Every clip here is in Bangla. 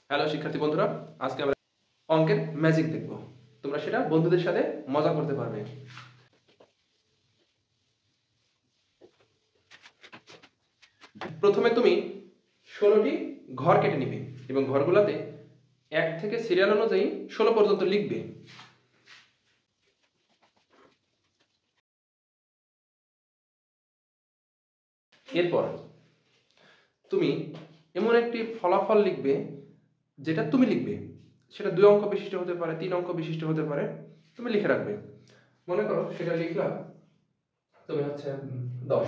হ্যালো শিক্ষার্থী বন্ধুরা, আজকে আমরা অঙ্কের ম্যাজিক দেখব। তোমরা সেটা বন্ধুদের সাথে মজা করতে পারবে। প্রথমে তুমি 16টি ঘর কেটে নিবে এবং ঘরগুলোতে 1 থেকে সিরিয়াল অনুযায়ী 16 পর্যন্ত লিখবে। এরপর তুমি এমন একটি ফলাফল লিখবে যেটা তুমি লিখবে, সেটা 2 অঙ্ক বিশিষ্ট হতে পারে, 3 অঙ্ক বিশিষ্ট হতে পারে, তুমি লিখে রাখবে। মনে করো সেটা লিখলাম তুমি 10,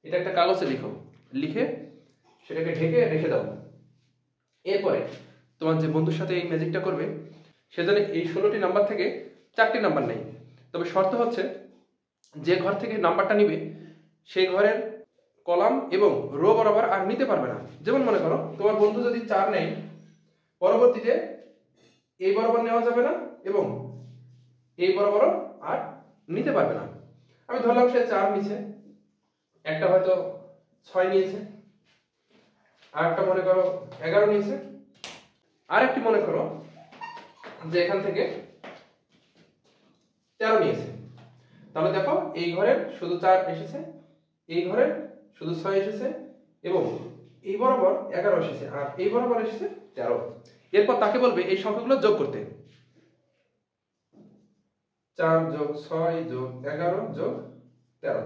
এটা একটা কাগজে লিখো, লিখে সেটাকে ঢেকে রেখে দাও। এরপরে তোমার যে বন্ধুর সাথে এই ম্যাজিকটা করবে সে যেন এই 16টি নাম্বার থেকে 4টি নাম্বার নেয়। তবে শর্ত হচ্ছে যে ঘর থেকে নাম্বারটা নিবে সেই ঘরের কলাম এবং রো বরাবর আর নিতে পারবে না। যেমন মনে করো তোমার বন্ধু যদি 4 নেয়, পরবর্তীতে এই বরাবর নেওয়া যাবে না এবং এই বরাবর আর নিতে পারবে না। আমি ধরলাম সে 4 নিছে, একটা হয়তো 6 নিয়েছে, আর একটা মনে করো 11 নিয়েছে, আর একটি মনে করো যে এখান থেকে 13 নিয়েছে। তাহলে দেখো এই ঘরের শুধু 4 এসেছে, এই ঘরের শুধু 6 এসেছে এবং এই বরাবর 11 এসেছে আর এই বরাবর এসেছে 13। এরপর তাকে বলবে এই সংখ্যাগুলো যোগ করতে। 4 যোগ 6 যোগ 11 যোগ 13,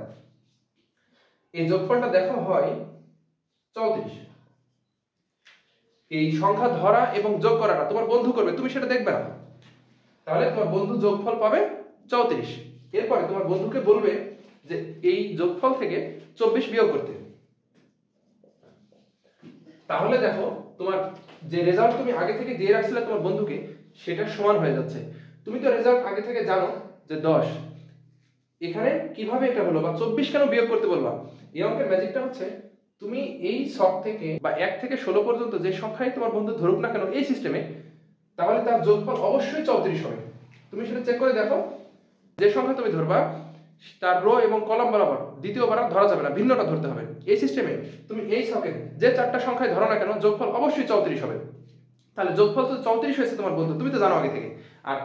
এই যোগফলটা দেখো হয় 34। এই সংখ্যা ধরা এবং যোগ করাটা তোমার বন্ধু করবে, তুমি সেটা দেখবে না। তাহলে তোমার বন্ধু যোগফল পাবে 34। এরপরে তোমার বন্ধুকে বলবে যে এই যোগফল থেকে 24 বিয়োগ করতে। তাহলে দেখো তোমার যে রেজাল্ট তুমি আগে থেকে দিয়ে রাখছিলে তোমার বন্ধুকে সেটার সমান হয়ে যাচ্ছে। তুমি তো রেজাল্ট আগে থেকে জানো যে 10, এখানে কিভাবে এটা হলো বা 24 কেন বিয়োগ করতে বলবা। এই অঙ্কের ম্যাজিকটা হচ্ছে তুমি এই ছক থেকে বা 1 থেকে 16 পর্যন্ত যে সংখ্যাই তোমার বন্ধু ধরুক না কেন এই সিস্টেমে, তাহলে তার যোগফল অবশ্যই 34 হবে। তুমি সেটা চেক করে দেখো, যে সংখ্যা তুমি ধরবা তার রো এবং কলাম বরাবর দ্বিতীয়বার ধরা যাবে না, ভিন্নটা ধরতে হবে। এই সিস্টেমে তুমি এই ছকে যে 4টা সংখ্যায় ধরো না কেন যোগফল অবশ্যই 34 হবে। তাহলে যোগফল তো 34 হয়েছে তোমার বন্ধু, তুমি তো জানো আগে থেকে, আর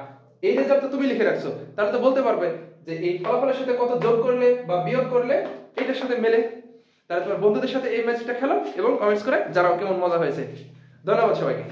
এই রেজাল্টটা তুমি লিখে রাখছো। তাহলে তো বলতে পারবে যে এই ফলাফলের সাথে কত যোগ করলে বা বিয়োগ করলে এটার সাথে মেলে। তাহলে তোমার বন্ধুদের সাথে এই ম্যাচটা খেলো এবং কমেন্টস করে জানাও কেমন মজা হয়েছে। ধন্যবাদ সবাইকে।